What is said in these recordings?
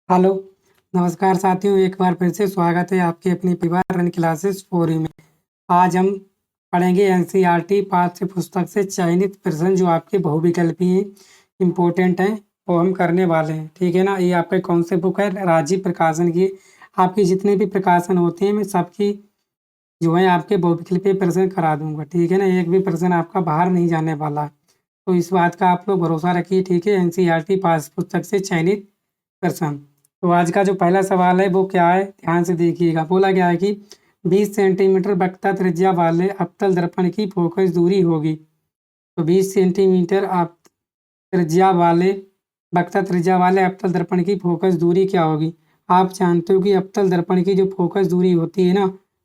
Hello, नमस्कार साथियों, एक बार फिर से स्वागत है आपके अपनी परिवार रन क्लासेस 4 में। आज हम पढ़ेंगे एनसीईआरटी पाठ्य पुस्तक से चयनित प्रश्न जो आपके बहुविकल्पीय इम्पोर्टेंट हैं, वो हम करने वाले हैं, ठीक है ना। ये आपका कौन सी बुक है? राजीव प्रकाशन की। आपके जितने भी प्रकाशन होते हैं मैं सबकी जो है आपके बहुविकल्पीय प्रश्न करा दूंगा, ठीक है ना। एक भी प्रश्न आपका बाहर नहीं जाने वाला, तो इस बात का आप लोग भरोसा रखिए, ठीक है। एनसीईआरटी पाठ्य पुस्तक से चयनित प्रश्न। तो आज का जो पहला सवाल है वो क्या है, ध्यान से देखिएगा। बोला गया है कि 20 सेंटीमीटर वक्रता त्रिज्या वाले अवतल दर्पण की फोकस दूरी होगी। तो 20 सेंटीमीटर आप त्रिज्या वाले वक्रता त्रिज्या वाले अवतल दर्पण की फोकस दूरी क्या होगी? आप जानते हो कि अवतल दर्पण की जो फोकस दूरी होती है ना,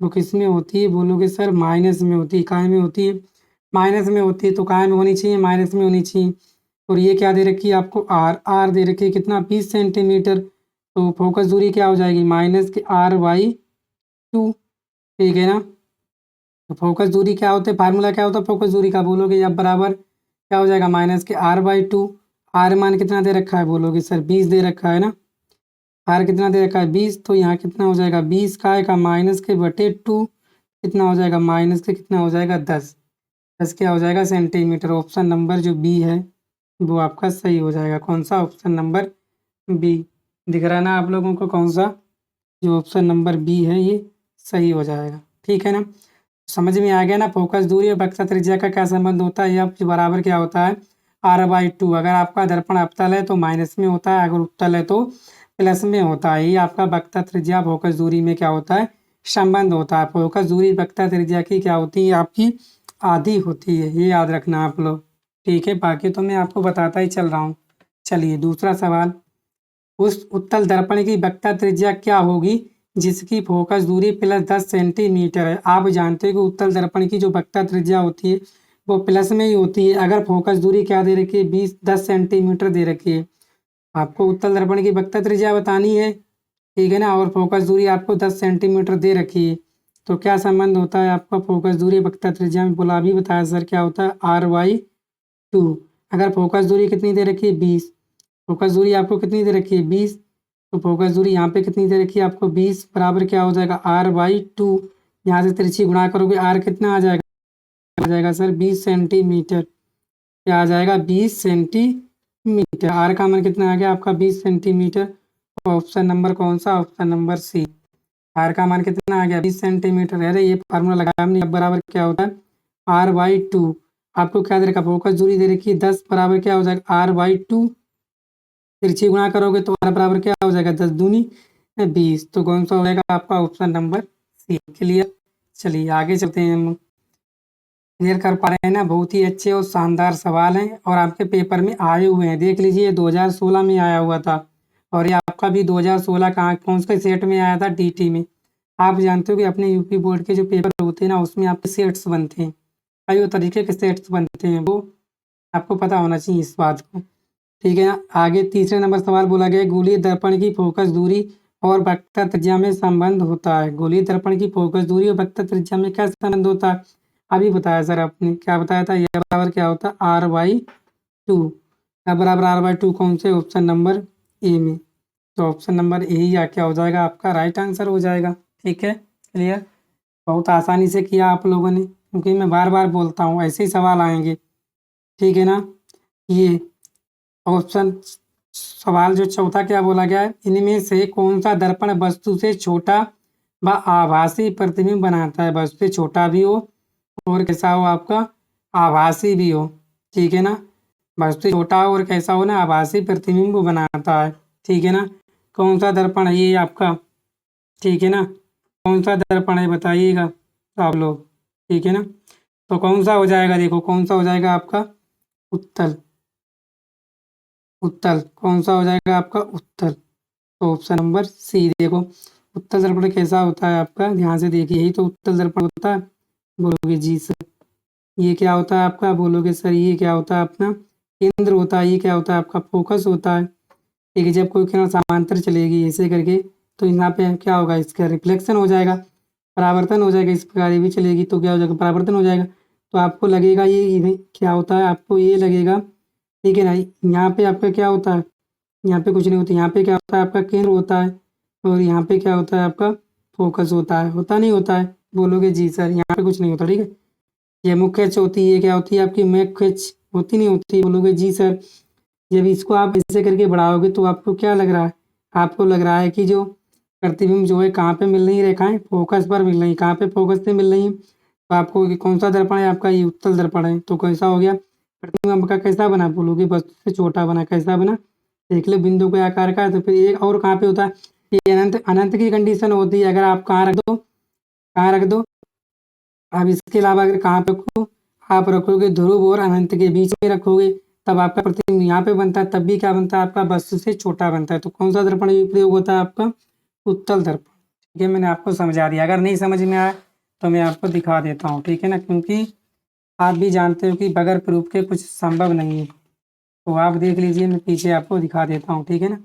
वो किस में होती है? बोलोगे सर माइनस में होती है। काय में होती है? माइनस में होती है। तो काय में होनी चाहिए? माइनस में होनी चाहिए। और ये क्या दे रखी है आपको? आर दे रखी है कितना? 20 सेंटीमीटर। तो फोकस दूरी क्या हो जाएगी? माइनस के r/2, ठीक है ना। तो फोकस दूरी क्या होता है? फार्मूला क्या होता है फोकस दूरी का? बोलोगे अब बराबर क्या हो जाएगा? माइनस के r/2। आर मान कितना दे रखा है? बोलोगे सर 20 दे रखा है ना। आर कितना दे रखा है? 20। तो यहाँ कितना हो जाएगा? 20 काय का माइनस के बटे 2 कितना हो जाएगा? माइनस के कितना हो जाएगा? 10। 10 क्या हो जाएगा? सेंटीमीटर। ऑप्शन नंबर जो बी है वो आपका सही हो जाएगा। कौन सा? Option number B. दिख रहा है ना आप लोगों को? कौन सा? जो ऑप्शन नंबर बी है ये सही हो जाएगा, ठीक है ना। समझ में आ गया ना? फोकस दूरी और वक्रता त्रिज्या का क्या संबंध होता है? यह बराबर क्या होता है? r/2। अगर आपका दर्पण अवतल है तो माइनस में होता है, अगर उत्तल है तो प्लस में होता है। ये आपका वक्रता त्रिज्या फोकस दूरी में क्या होता है? संबंध होता है। फोकस दूरी वक्रता त्रिज्या की क्या होती है? आपकी आधी होती है। ये याद रखना आप लोग, ठीक है। बाकी तो मैं आपको बताता ही चल रहा हूँ। चलिए दूसरा सवाल। उस उत्तल दर्पण की वक्रता त्रिज्या क्या होगी जिसकी फोकस दूरी +10 सेंटीमीटर है? आप जानते हो कि उत्तल दर्पण की जो वक्रता त्रिज्या होती है वो प्लस में ही होती है। अगर फोकस दूरी क्या दे रखी है? 10 सेंटीमीटर दे रखी है। आपको उत्तल दर्पण की वक्रता त्रिज्या बतानी है, ठीक है ना। और फोकस दूरी आपको 10 सेंटीमीटर दे रखी है। तो क्या संबंध होता है आपका फोकस दूरी वक्रता त्रिज्या में? बोला अभी बताया सर, क्या होता है? r/2। अगर फोकस दूरी कितनी दे रखी है? 20। फोकस दूरी आपको कितनी दे रखी है? 20। तो फोकस दूरी यहाँ पे कितनी दे रखी है आपको? 20 बराबर क्या हो जाएगा? r/2। यहाँ से तिरछी गुणा करोगे, r कितना आ जाएगा? आ जाएगा सर 20 सेंटीमीटर। क्या आ जाएगा? 20 सेंटीमीटर। r का मान कितना आ गया आपका? 20 सेंटीमीटर। ऑप्शन नंबर कौन सा? ऑप्शन नंबर सी। r का मान कितना आ गया? 20 सेंटीमीटर। अरे ये फार्मूला लगाया हमने। अब बराबर क्या होता है? r/2। आपको क्या दे रखा? फोकस दूरी दे रखी है 10 बराबर क्या हो जाएगा? r/2। तिरछी गुणा करोगे तो r बराबर क्या हो जाएगा? 10 दूनी 20। तो कौन सा हो जाएगा आपका? Option number C. क्लियर। चलिए आगे चलते हैं हम। क्लियर कर पा रहे हैं ना? बहुत ही अच्छे और शानदार सवाल हैं और आपके पेपर में आए हुए हैं। देख लीजिए 2016 में आया हुआ था और ये आपका भी 2016 कहाँ कौन से सेट में आया था? डीटी में। आप जानते हो कि अपने यूपी बोर्ड के जो पेपर होते हैं ना उसमें आपके सेट्स बनते हैं, कई तरीके के सेट्स बनते हैं, वो आपको पता होना चाहिए इस बात को, ठीक है ना। आगे तीसरे नंबर सवाल बोला गया गोलीय दर्पण की फोकस दूरी और वक्रता त्रिज्या में संबंध होता है। गोलीय दर्पण की फोकस दूरी और वक्रता त्रिज्या में क्या संबंध होता है? अभी बताया सर आपने, क्या बताया था? यह बराबर क्या होता है? r/2। यह बराबर r/2 कौन से? ऑप्शन नंबर ए में। तो ऑप्शन नंबर ए ही क्या हो जाएगा आपका? राइट आंसर हो जाएगा, ठीक है। क्लियर। बहुत आसानी से किया आप लोगों ने, क्योंकि मैं बार बार बोलता हूँ ऐसे ही सवाल आएंगे, ठीक है ना। ये ऑप्शन सवाल जो चौथा क्या बोला गया है? इनमें से कौन सा दर्पण वस्तु से छोटा व आभासी प्रतिबिंब बनाता है? वस्तु से छोटा भी हो और कैसा हो आपका? आभासी भी हो, ठीक है ना। वस्तु से छोटा हो और कैसा हो ना? आभासी प्रतिबिंब बनाता है, ठीक है ना। कौन सा दर्पण है ये आपका? ठीक है ना। कौन सा दर्पण है बताइएगा आप लोग, ठीक है ना। तो कौन सा हो जाएगा? देखो कौन सा हो जाएगा आपका? उत्तल। उत्तल कौन सा हो जाएगा आपका? उत्तल। तो ऑप्शन नंबर सी। देखो उत्तल दर्पण कैसा होता है आपका? ध्यान से देखिए, यही तो उत्तल दर्पण होता है। बोलोगे जी सर। ये क्या होता है आपका? बोलोगे सर ये क्या होता है अपना? केंद्र होता है। ये क्या होता है आपका? फोकस होता है। ठीक है, जब कोई किरण समांतर चलेगी ऐसे करके तो यहाँ पे क्या होगा? इसका रिफ्लेक्शन हो जाएगा, परावर्तन हो जाएगा। इस प्रकार ये भी चलेगी तो क्या हो जाएगा? परावर्तन हो जाएगा। तो आपको लगेगा ये क्या होता है? आपको ये लगेगा, ठीक है ना। यहाँ पे आपका क्या होता है? यहाँ पे कुछ नहीं होता। यहाँ पे क्या होता है, आपका केंद्र होता है, और यहाँ पे क्या होता है, आपका फोकस होता है। होता नहीं होता है? बोलोगे जी सर। यहाँ पे कुछ नहीं होता, ठीक है। ये मुख्य अक्ष होती है, क्या होती है आपकी मुख्य अक्ष, होती नहीं होती? बोलोगे जी सर। जब इसको आप ऐसे करके बढ़ाओगे तो आपको क्या लग रहा है? आपको लग रहा है कि जो प्रतिबिंब जो है कहाँ पे मिल रही है रेखाएं? फोकस पर मिल रही। कहाँ पे फोकस से मिल रही है? तो आपको ये कौन सा दर्पण है आपका? ये उत्तल दर्पण है। तो कैसा हो गया प्रतिबिंब आपका? कैसा बना? बोलोगे वस्तु से छोटा बना। कैसा बना? देख लो, बिंदु के आकार का है। तो फिर एक और कहाँ पे होता है? ये अनंत अनंत की कंडीशन होती है। अगर आप कहाँ रख दो, कहाँ रख दो, अब इसके अलावा अगर कहाँ पे रखो, आप रखोगे ध्रुव और अनंत के बीच में रखोगे, तब आपका प्रतिबिंब यहाँ पे बनता है। तब भी क्या बनता है आपका? वस्तु से छोटा बनता है। तो कौन सा दर्पण प्रयोग होता है आपका? उत्तल दर्पण। ठीक है, मैंने आपको समझा दिया। अगर नहीं समझ में आया तो मैं आपको दिखा देता हूँ, ठीक है ना, क्योंकि आप भी जानते हो कि बगैर प्रूफ के कुछ संभव नहीं है। तो आप देख लीजिए, मैं पीछे आपको दिखा देता हूँ, ठीक है ना।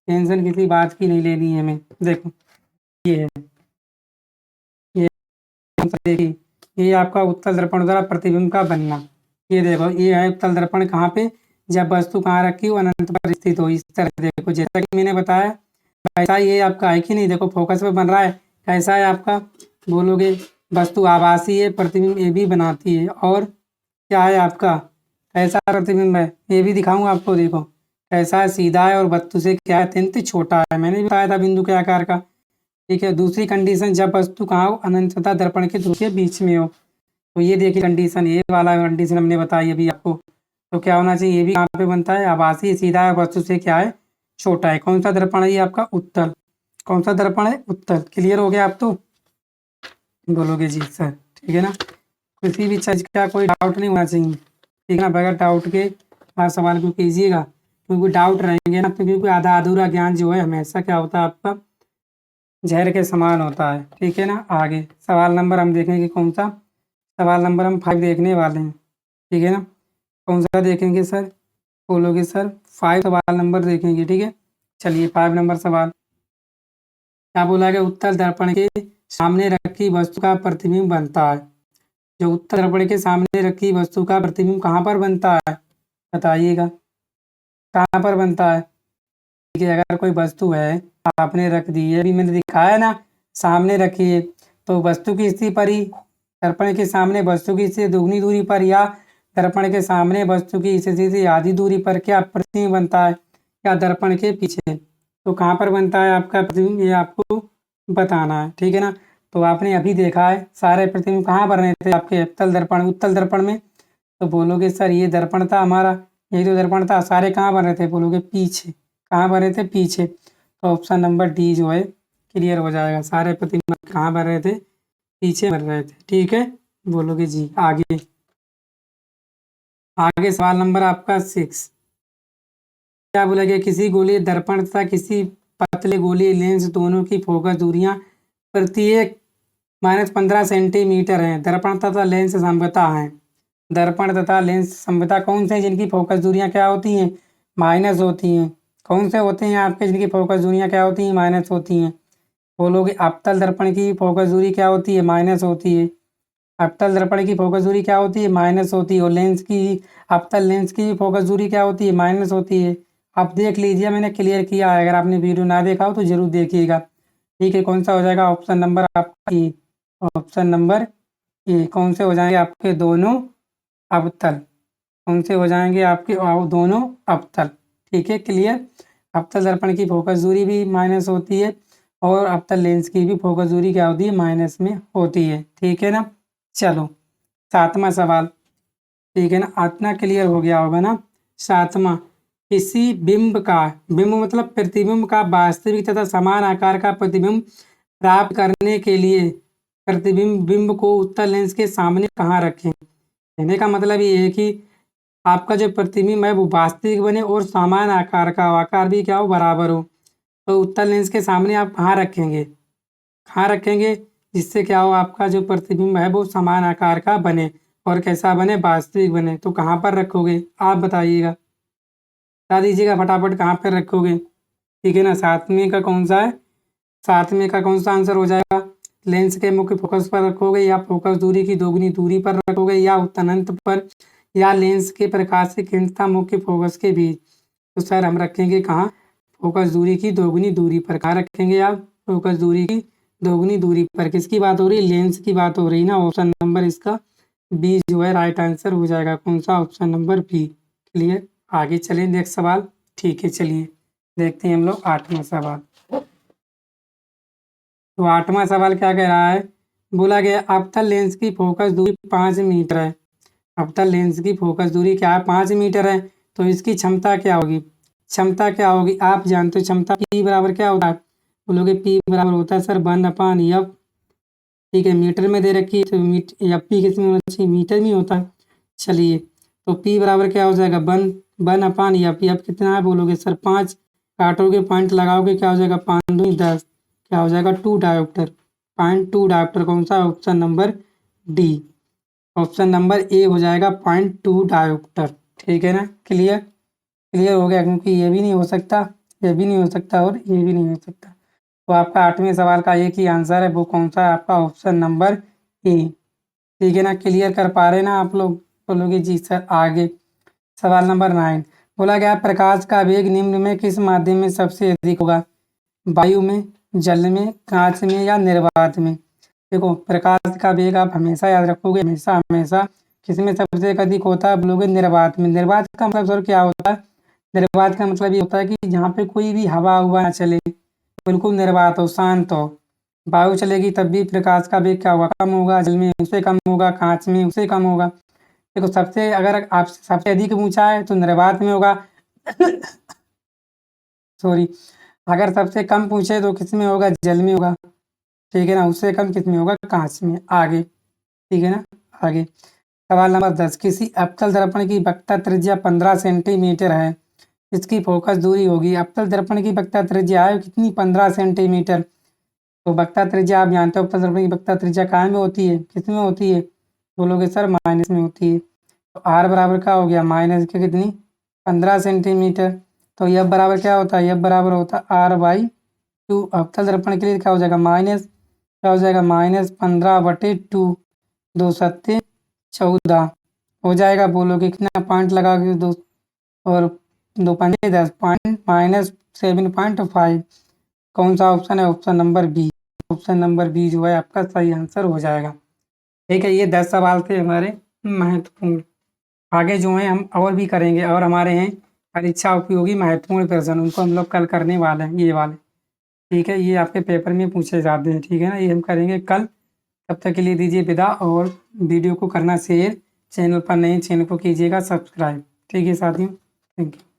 टेंशन किसी बात की नहीं लेनी है हमें। देखो ये है, ये देखिए, ये आपका उत्तल दर्पण द्वारा प्रतिबिंब का बनना। ये देखो, ये है उत्तल दर्पण। कहाँ पे? जब वस्तु कहाँ रखी हो? अनंत पर स्थित हो। इस तरह देखो, जैसा कि मैंने बताया कैसा ये आपका है कि नहीं? देखो फोकस पे बन रहा है। कैसा है आपका? बोलोगे वस्तु आभासी है, प्रतिबिंब ये भी बनाती है। और क्या है आपका? कैसा प्रतिबिंब है? ये भी दिखाऊंगा आपको। देखो कैसा है, सीधा है और वस्तु से क्या है? अत्यंत छोटा है। मैंने भी बताया था बिंदु के आकार का। ठीक है। दूसरी कंडीशन, जब वस्तु कहाँ हो? अनंत तथा दर्पण के ध्रुव के बीच में हो। तो ये देखिए कंडीशन, ये वाला कंडीशन हमने बताई अभी आपको। तो क्या होना चाहिए? ये भी कहाँ पे बनता है? आभासी, सीधा है, वस्तु से क्या है? छोटा है। कौन सा दर्पण है ये आपका? उत्तल। कौन सा दर्पण है? उत्तल। क्लियर हो गया आप? तो बोलोगे जी सर, ठीक है ना। किसी भी चीज का कोई डाउट नहीं होना चाहिए, ठीक है ना। बगैर डाउट के आप सवाल को कीजिएगा, क्योंकि डाउट रहेंगे ना तो क्योंकि आधा अधूरा ज्ञान जो है हमेशा क्या होता है आपका? जहर के समान होता है, ठीक है ना। आगे सवाल नंबर हम देखेंगे कौन सा? सवाल नंबर हम 5 देखने वाले हैं, ठीक है ना। कौन सा देखेंगे सर? बोलोगे सर 5 सवाल नंबर देखेंगे, ठीक है। चलिए 5 नंबर सवाल क्या बोला गया? उत्तल दर्पण के सामने रखी वस्तु का प्रतिबिंब बनता है। जो उत्तल दर्पण के सामने रखी वस्तु का प्रतिबिंब कहाँ पर बनता है? बताइएगा, कहाँ पर बनता है? ठीक है, अगर कोई वस्तु है आपने रख दी है, अभी मैंने दिखाया ना, सामने रखी है, तो वस्तु की स्थिति पर ही, दर्पण के सामने वस्तु की स्थिति दुगनी दूरी पर, या दर्पण के सामने वस्तु की स्थिति से आधी दूरी पर क्या प्रतिबिंब बनता है? या दर्पण के पीछे? तो कहाँ पर बनता है आपका प्रतिबिंब? ये आपको बताना है, ठीक है ना। तो आपने अभी देखा है सारे प्रतिबिंब कहाँ बन रहे थे आपके? उत्तल दर्पण में। तो बोलोगे सर ये दर्पण था हमारा, यही तो दर्पण था, सारे कहाँ बन रहे थे? बोलोगे पीछे। कहाँ बन रहे थे? पीछे। तो ऑप्शन नंबर डी जो है क्लियर हो जाएगा। सारे प्रतिबिंब कहाँ बन रहे थे? पीछे बन रहे थे, ठीक है। बोलोगे जी। आगे आगे सवाल नंबर आपका 6 क्या बोला गया? किसी गोलीय दर्पण तथा किसी पतले गोलीय लेंस दोनों की फोकस दूरियां प्रत्येक -15 सेंटीमीटर हैं। दर्पण तथा लेंस समता हैं। दर्पण तथा लेंस समता कौन से हैं जिनकी फोकस दूरियां क्या होती हैं? माइनस होती हैं। कौन से होते हैं आपके जिनकी फोकस दूरियां क्या होती हैं? माइनस होती हैं। बोलोगे अवतल दर्पण की फोकस दूरी क्या होती है? माइनस होती है। अवतल दर्पण की फोकस दूरी क्या होती है? माइनस होती है। और लेंस की, अवतल लेंस की फोकस दूरी क्या होती है? माइनस होती है। आप देख लीजिए, मैंने क्लियर किया है। अगर आपने वीडियो ना देखा हो तो जरूर देखिएगा, ठीक है। कौन सा हो जाएगा? ऑप्शन नंबर आपका ए। Option number A. कौन से हो जाएंगे आपके? दोनों अवतल। कौन से हो जाएंगे आपके? दोनों अवतल, ठीक है। क्लियर। अवतल दर्पण की फोकस दूरी भी माइनस होती है, और अवतल लेंस की भी फोकस दूरी क्या होती है? माइनस में होती है, ठीक है ना। चलो 7वां सवाल, ठीक है ना। इतना क्लियर हो गया होगा ना। 7वां, किसी बिंब का, बिंब मतलब प्रतिबिंब का वास्तविक तथा समान आकार का प्रतिबिंब प्राप्त करने के लिए प्रतिबिंब बिंब को उत्तल लेंस के सामने कहाँ रखें? कहने का मतलब ये है कि आपका जो प्रतिबिंब है वो वास्तविक बने और समान आकार का हो, आकार भी क्या हो? बराबर हो। तो उत्तल लेंस के सामने आप कहाँ रखेंगे? कहाँ रखेंगे जिससे क्या हो? आपका जो प्रतिबिंब है वो समान आकार का बने और कैसा बने? वास्तविक बने। तो कहाँ पर रखोगे आप बताइएगा, बता दीजिएगा फटाफट, कहाँ पर रखोगे? ठीक है ना। 7वें का कौन सा है? 7वें का कौन सा आंसर हो जाएगा? लेंस के मुख्य फोकस पर रखोगे, या फोकस दूरी की दोगुनी दूरी पर रखोगे, या उत्तनांत पर, या लेंस के प्रकाश के केंद्र तथा मुख्य फोकस के बीच? तो सर हम रखेंगे कहाँ? फोकस दूरी की दोगुनी दूरी पर। कहाँ रखेंगे आप? फोकस दूरी की दोगुनी दूरी पर। किसकी बात हो रही है? लेंस की बात हो रही ना। ऑप्शन नंबर इसका बी जो है राइट आंसर हो जाएगा। कौन सा? Option number B. क्लियर। आगे चलिए नेक्स्ट सवाल। ठीक है, चलिए देखते हैं हम लोग 8वां सवाल। तो 8वां सवाल क्या कह रहा है? बोला गया अवतल लेंस की फोकस दूरी 5 मीटर है। अवतल लेंस की फोकस दूरी क्या है? 5 मीटर है। तो इसकी क्षमता क्या होगी? क्षमता क्या होगी? आप जानते हो क्षमता पी बराबर क्या होता है? बोलोगे पी बराबर होता है सर 1/f। ठीक है, मीटर में दे रखी है तो एफ पी किस में होना चाहिए? मीटर में होता है। चलिए, तो पी बराबर क्या हो जाएगा? 1/f। एफ कितना है बोलोगे सर 5। काटोगे पॉइंट लगाओगे क्या हो जाएगा? 5 दूनी 10। क्या हो जाएगा? 2 डायोप्टर। 0.2 डायोप्टर। कौन सा? Option number D. Option number A हो जाएगा 0.2 डायोप्टर। ठीक है ना? क्लियर। क्लियर हो गया, क्योंकि ये भी नहीं हो सकता, ये भी नहीं हो सकता और ये भी नहीं हो सकता। तो आपका 8वें सवाल का एक ही आंसर है, वो कौन सा है? आपका ऑप्शन नंबर ए। ठीक है ना? क्लियर कर पा रहे ना आप लोग? बोलोगे जी सर। आगे सवाल नंबर 9। बोला गया प्रकाश का वेग निम्न में किस माध्यम में सबसे अधिक होगा? वायु में, जल में, कांच में या निर्वात में? देखो, प्रकाश का वेग आप हमेशा याद रखोगे, हमेशा हमेशा किसमें सबसे अधिक होता है? बोलोगे निर्वात में। निर्वात का मतलब सर क्या होता है? निर्वात का मतलब ये होता है कि जहाँ पे कोई भी हवा हुआ ना चले, बिल्कुल निर्वात हो, शांत हो। वायु चलेगी तब भी प्रकाश का वेग क्या होगा? कम होगा। जल में उससे कम होगा, कांच में उससे कम होगा। देखो, सबसे अगर आप सबसे अधिक ऊंचा है तो निर्वात में होगा। सॉरी। अगर सबसे कम पूछे तो किस में होगा? जल में होगा। ठीक है ना? उससे कम किस में होगा? कांच में। आगे, ठीक है ना? आगे सवाल नंबर 10। किसी अवतल दर्पण की वक्रता त्रिज्या 15 सेंटीमीटर है। इसकी फोकस दूरी होगी। अवतल दर्पण की वक्रता त्रिज्या है कितनी? 15 सेंटीमीटर। तो वक्रता त्रिज्या आप जानते हो, अवतल दर्पण की वक्रता त्रिज्या कहाँ में होती है? किस में होती है? बोलोगे सर माइनस में होती है। तो आर बराबर क्या हो गया? माइनस के कितनी? 15 सेंटीमीटर। तो यह बराबर क्या होता है? यह बराबर होता है R/2। अवतल दर्पण के लिए क्या हो जाएगा? माइनस क्या हो जाएगा? -15/2। 2 सत्ते 14 हो जाएगा। बोलोगे कितना? पॉइंट लगा के 2 और 2 पंजे 10 पॉइंट -7.5। कौन सा ऑप्शन है? Option number B. Option number B जो है आपका सही आंसर हो जाएगा। ठीक है, ये 10 सवाल थे हमारे महत्वपूर्ण। आगे जो है हम और भी करेंगे, और हमारे हैं परीक्षा उपयोगी महत्वपूर्ण प्रश्न, उनको हम लोग कल करने वाले हैं, ये वाले। ठीक है, ये आपके पेपर में पूछे जाते हैं। ठीक है ना? ये हम करेंगे कल। तब तक के लिए दीजिए विदा, और वीडियो को करना शेयर, चैनल पर नए चैनल को कीजिएगा सब्सक्राइब। ठीक है साथियों, थैंक यू।